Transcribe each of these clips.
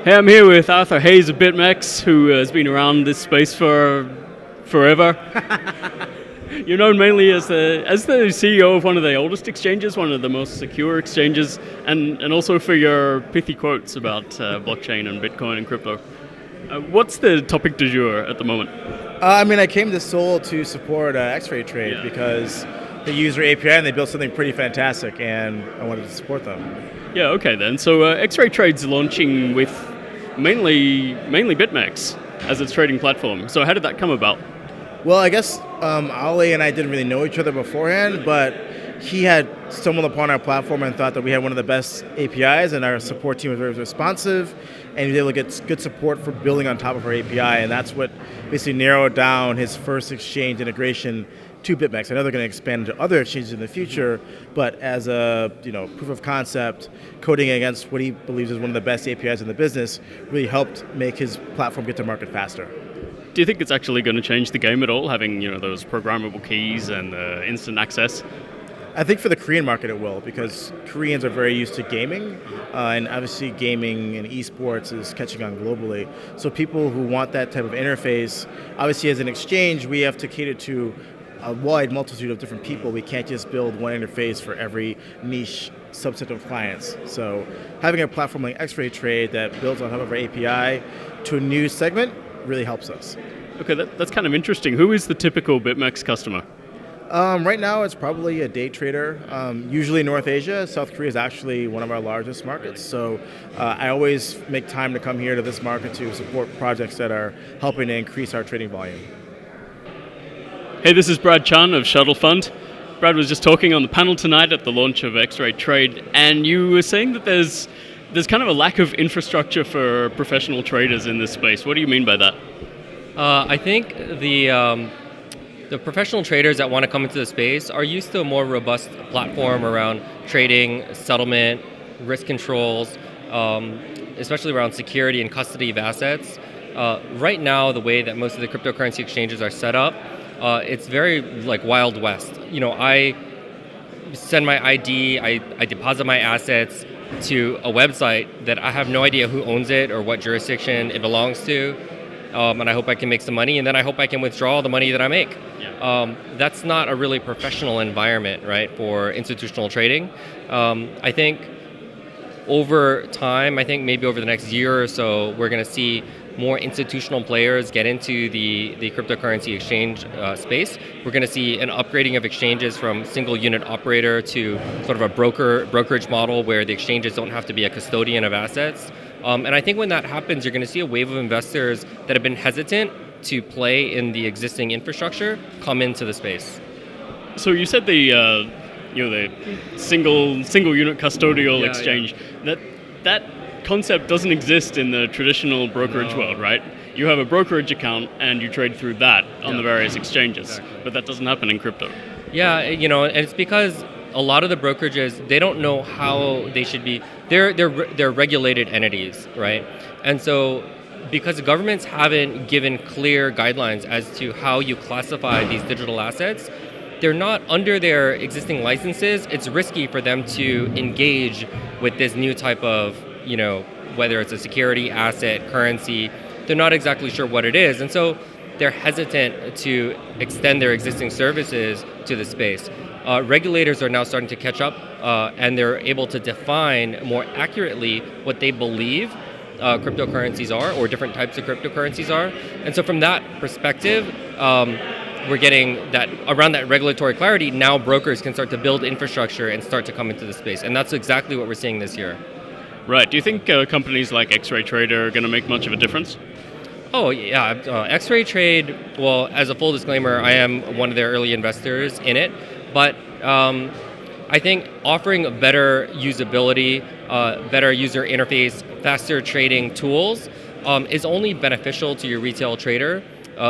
Hey, I'm here with Arthur Hayes of BitMEX, who has been around this space for forever. You're known mainly as the CEO of one of the oldest exchanges, one of the most secure exchanges, and also for your pithy quotes about blockchain and Bitcoin and crypto. What's the topic du jour at the moment? I came to Seoul to support XRayTrade because they use their API and they built something pretty fantastic, and I wanted to support them. Yeah, okay then. So XRayTrade's launching with mainly BitMEX as its trading platform. So how did that come about? Well, I guess Ali and I didn't really know each other beforehand, but he had stumbled upon our platform and thought that we had one of the best APIs, and our support team was very responsive, and he was able to get good support for building on top of our API, and that's what basically narrowed down his first exchange integration to BitMEX. I know they're going to expand into other exchanges in the future, but as a proof of concept, coding against what he believes is one of the best APIs in the business really helped make his platform get to market faster. Do you think it's actually going to change the game at all, having those programmable keys and instant access? I think for the Korean market it will, because Koreans are very used to gaming, and obviously gaming and esports is catching on globally. So people who want that type of interface, obviously as an exchange, we have to cater to a wide multitude of different people. We can't just build one interface for every niche subset of clients. So having a platform like XRayTrade that builds on top of our API to a new segment really helps us. Okay, that's kind of interesting. Who is the typical BitMEX customer? Right now, it's probably a day trader, usually North Asia. South Korea is actually one of our largest markets. So I always make time to come here to this market to support projects that are helping to increase our trading volume. Hey, this is Brad Chun of Shuttle Fund. Brad was just talking on the panel tonight at the launch of XRayTrade, and you were saying that there's kind of a lack of infrastructure for professional traders in this space. What do you mean by that? I think the professional traders that want to come into the space are used to a more robust platform around trading, settlement, risk controls, especially around security and custody of assets. Right now, the way that most of the cryptocurrency exchanges are set up, it's very like Wild West. I send my ID, I deposit my assets to a website that I have no idea who owns it or what jurisdiction it belongs to. And I hope I can make some money, and then I hope I can withdraw the money that I make. Yeah. That's not a really professional environment, right, for institutional trading. I think over time, maybe over the next year or so, we're going to see more institutional players get into the cryptocurrency exchange space. We're going to see an upgrading of exchanges from single unit operator to sort of a brokerage model where the exchanges don't have to be a custodian of assets. And I think when that happens, you're going to see a wave of investors that have been hesitant to play in the existing infrastructure come into the space. So you said the single unit custodial exchange. Yeah. That concept doesn't exist in the traditional brokerage world, right? You have a brokerage account and you trade through that on the various exchanges, exactly. But that doesn't happen in crypto. Yeah, and it's because a lot of the brokerages, they don't know how they should be. They're regulated entities, right? And so because the governments haven't given clear guidelines as to how you classify these digital assets, they're not under their existing licenses. It's risky for them to engage with this new type of, whether it's a security, asset, currency. They're not exactly sure what it is. And so they're hesitant to extend their existing services to the space. Regulators are now starting to catch up, and they're able to define more accurately what they believe cryptocurrencies are, or different types of cryptocurrencies are. And so from that perspective, we're getting that around that regulatory clarity. Now brokers can start to build infrastructure and start to come into the space. And that's exactly what we're seeing this year. Right. Do you think companies like XRayTrade are going to make much of a difference? Oh, yeah. XRayTrade, well, as a full disclaimer, I am one of their early investors in it. But I think offering better usability, better user interface, faster trading tools is only beneficial to your retail trader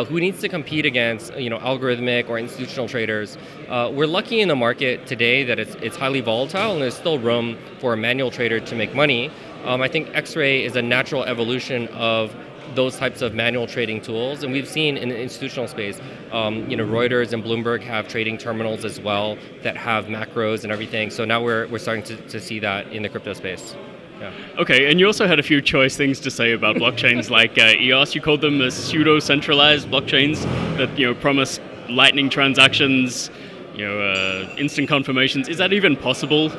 who needs to compete against algorithmic or institutional traders. We're lucky in the market today that it's highly volatile and there's still room for a manual trader to make money. I think X-Ray is a natural evolution of those types of manual trading tools, and we've seen in the institutional space, Reuters and Bloomberg have trading terminals as well that have macros and everything. So now we're starting to see that in the crypto space. Yeah. Okay, and you also had a few choice things to say about blockchains like EOS. You called them as pseudo-centralized blockchains that promise lightning transactions, instant confirmations. Is that even possible?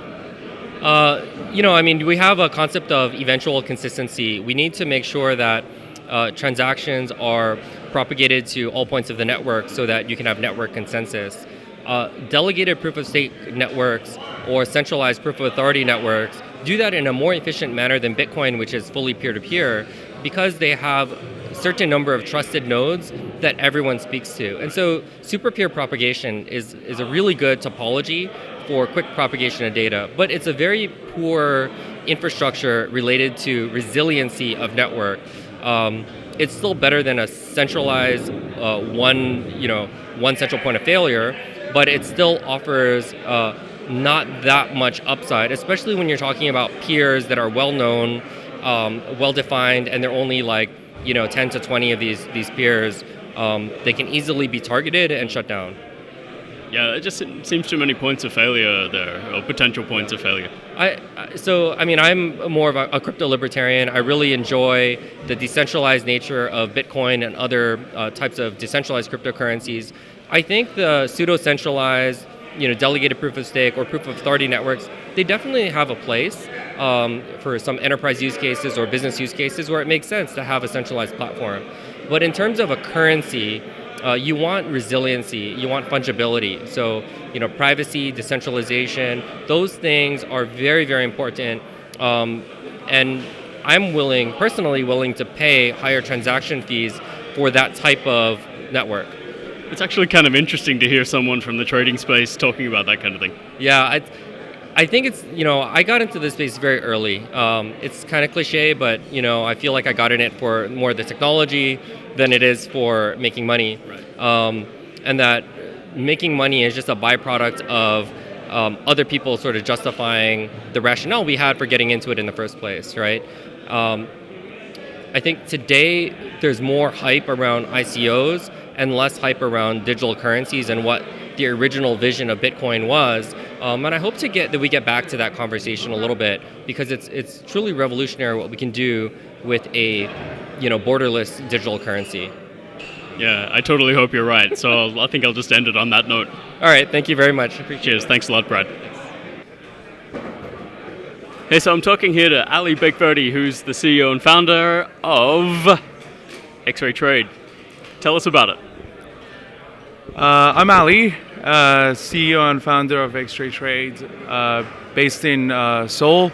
We have a concept of eventual consistency. We need to make sure that transactions are propagated to all points of the network so that you can have network consensus. Delegated proof of stake networks or centralized proof of authority networks do that in a more efficient manner than Bitcoin, which is fully peer-to-peer, because they have a certain number of trusted nodes that everyone speaks to. And so super peer propagation is a really good topology for quick propagation of data, but it's a very poor infrastructure related to resiliency of network. It's still better than a centralized one central point of failure, but it still offers not that much upside, especially when you're talking about peers that are well-known, well-defined, and they're only 10 to 20 of these peers. They can easily be targeted and shut down. Yeah, it just seems too many points of failure there, or potential points of failure. I'm more of a crypto libertarian. I really enjoy the decentralized nature of Bitcoin and other types of decentralized cryptocurrencies. I think the pseudo-centralized, delegated proof of stake or proof of authority networks, they definitely have a place for some enterprise use cases or business use cases where it makes sense to have a centralized platform. But in terms of a currency, you want resiliency, you want fungibility. So, privacy, decentralization, those things are very, very important. And I'm personally willing to pay higher transaction fees for that type of network. It's actually kind of interesting to hear someone from the trading space talking about that kind of thing. Yeah, I think it's, I got into this space very early. It's kind of cliche, but, I feel like I got in it for more the technology than it is for making money. Right. And that making money is just a byproduct of other people sort of justifying the rationale we had for getting into it in the first place, right? I think today there's more hype around ICOs and less hype around digital currencies and what the original vision of Bitcoin was. And I hope that we get back to that conversation a little bit, because it's truly revolutionary what we can do with a borderless digital currency. Yeah, I totally hope you're right. So I think I'll just end it on that note. All right, thank you very much. Cheers. Thanks a lot, Brad. Hey, so I'm talking here to Ali Breikverdi, who's the CEO and founder of XRayTrade. Tell us about it. I'm Ali, CEO and founder of XRayTrade, based in Seoul.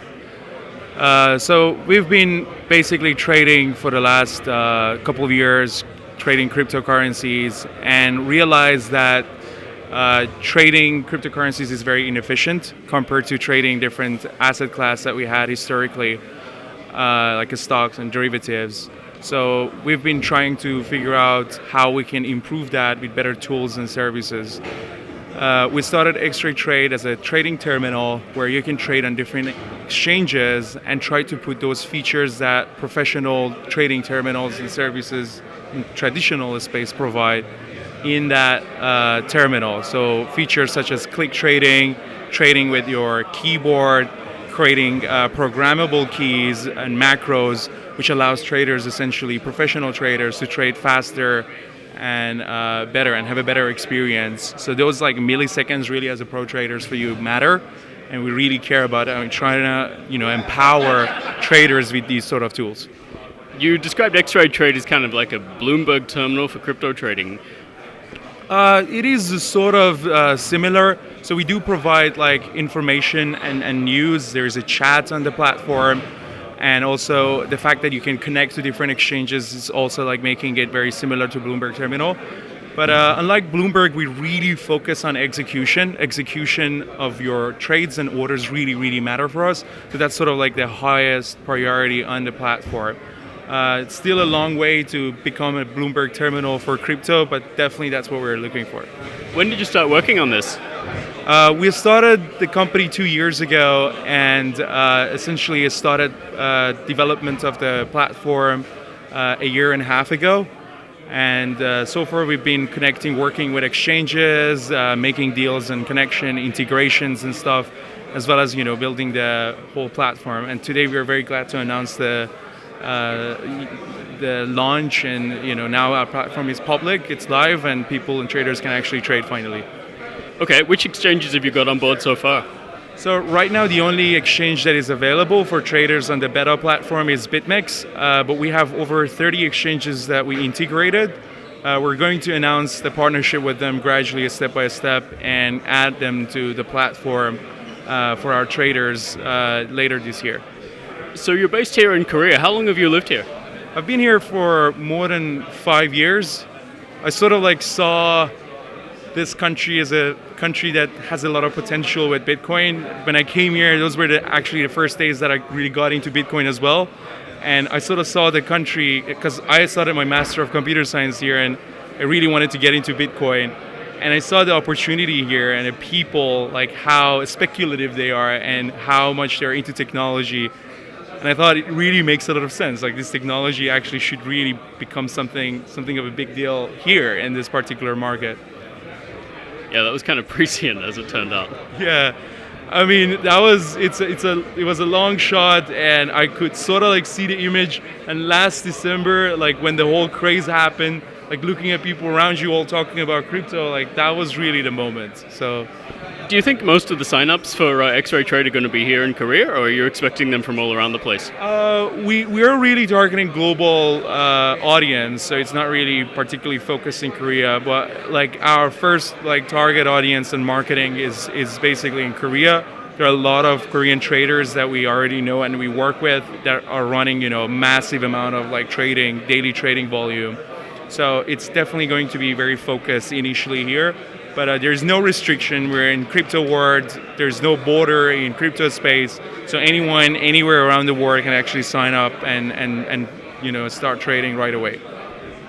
So we've been basically trading for the last couple of years, trading cryptocurrencies, and realized that trading cryptocurrencies is very inefficient compared to trading different asset class that we had historically, like stocks and derivatives. So we've been trying to figure out how we can improve that with better tools and services. We started XRayTrade as a trading terminal where you can trade on different exchanges and try to put those features that professional trading terminals and services in traditional space provide in that terminal. So features such as click trading, trading with your keyboard, creating programmable keys and macros, which allows traders, essentially professional traders, to trade faster and better and have a better experience. So those milliseconds really as a pro traders for you matter, and we really care about it. I'm trying to empower traders with these sort of tools. You described XRayTrade as kind of like a Bloomberg terminal for crypto trading. It is sort of similar. So we do provide information and news. There's a chat on the platform. And also the fact that you can connect to different exchanges is also making it very similar to Bloomberg Terminal. But unlike Bloomberg, we really focus on execution. Execution of your trades and orders really, really matter for us. So that's sort of the highest priority on the platform. It's still a long way to become a Bloomberg Terminal for crypto, but definitely that's what we're looking for. When did you start working on this? We started the company 2 years ago, and essentially it started development of the platform a year and a half ago. And so far we've been working with exchanges, making deals and connection integrations and stuff. as well as building the whole platform. And today we are very glad to announce the launch, and now our platform is public, it's live, and people and traders can actually trade finally. Okay, which exchanges have you got on board so far? So right now the only exchange that is available for traders on the beta platform is BitMEX, but we have over 30 exchanges that we integrated. We're going to announce the partnership with them gradually, step by step, and add them to the platform for our traders later this year. So you're based here in Korea. How long have you lived here? I've been here for more than 5 years. I sort of saw this country as a country that has a lot of potential with Bitcoin. When I came here, those were actually the first days that I really got into Bitcoin as well. And I sort of saw the country, because I started my Master of Computer Science here, and I really wanted to get into Bitcoin. And I saw the opportunity here and the people, how speculative they are and how much they're into technology. And I thought it really makes a lot of sense. This technology actually should really become something of a big deal here in this particular market. Yeah, that was kind of prescient, as it turned out. Yeah, I mean it was a long shot, and I could sort of see the image. And last December, when the whole craze happened, looking at people around you all talking about crypto, that was really the moment. So, do you think most of the signups for XRayTrade are going to be here in Korea, or are you expecting them from all around the place? We're really targeting global audience, so it's not really particularly focused in Korea. But our first target audience and marketing is basically in Korea. There are a lot of Korean traders that we already know and we work with that are running massive amount of daily trading volume. So it's definitely going to be very focused initially here. But there's no restriction. We're in crypto world. There's no border in crypto space. So anyone, anywhere around the world can actually sign up and start trading right away.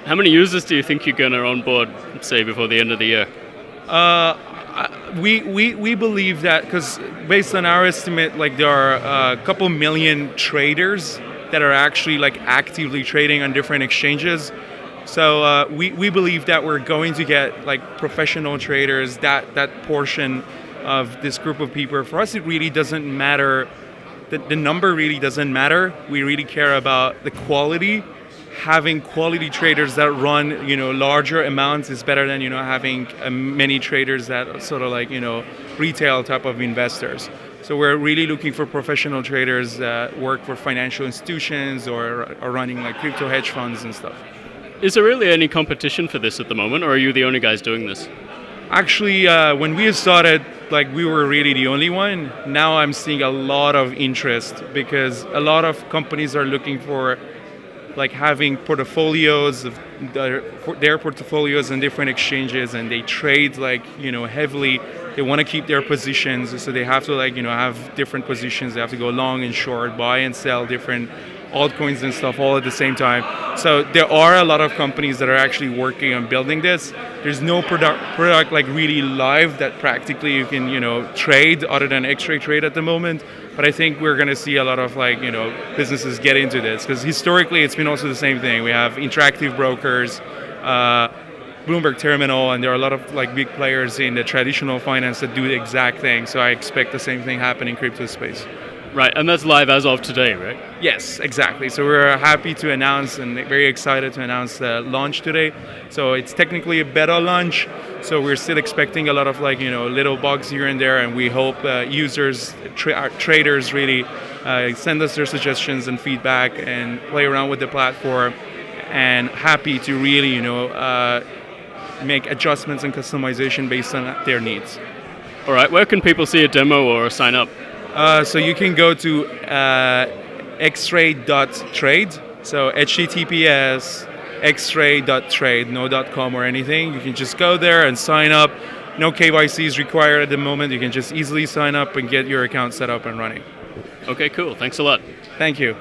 How many users do you think you're going to onboard, say, before the end of the year? We believe that, because based on our estimate, there are a couple million traders that are actually actively trading on different exchanges. So we believe that we're going to get professional traders, that portion of this group of people. For us, it really doesn't matter. The number really doesn't matter. We really care about the quality. Having quality traders that run larger amounts is better than having many traders that sort of retail type of investors. So we're really looking for professional traders that work for financial institutions or are running crypto hedge funds and stuff. Is there really any competition for this at the moment, or are you the only guys doing this? Actually, when we started, we were really the only one. Now I'm seeing a lot of interest because a lot of companies are looking for having portfolios of their portfolios in different exchanges, and they trade heavily. They want to keep their positions, so they have to have different positions. They have to go long and short, buy and sell different altcoins and stuff all at the same time. So there are a lot of companies that are actually working on building this. There's no product really live that practically you can trade other than XRayTrade at the moment. But I think we're going to see a lot of businesses get into this, because historically it's been also the same thing. We have interactive brokers, Bloomberg Terminal, and there are a lot of big players in the traditional finance that do the exact thing. So I expect the same thing happen in crypto space. Right, and that's live as of today, right? Yes, exactly. So we're happy to announce and very excited to announce the launch today. So it's technically a beta launch. So we're still expecting a lot of little bugs here and there, and we hope users, traders really send us their suggestions and feedback and play around with the platform, and happy to really make adjustments and customization based on their needs. All right, where can people see a demo or sign up? So you can go to xray.trade, so https xray.trade, no .com or anything. You can just go there and sign up. No KYC is required at the moment. You can just easily sign up and get your account set up and running. Okay, cool. Thanks a lot. Thank you.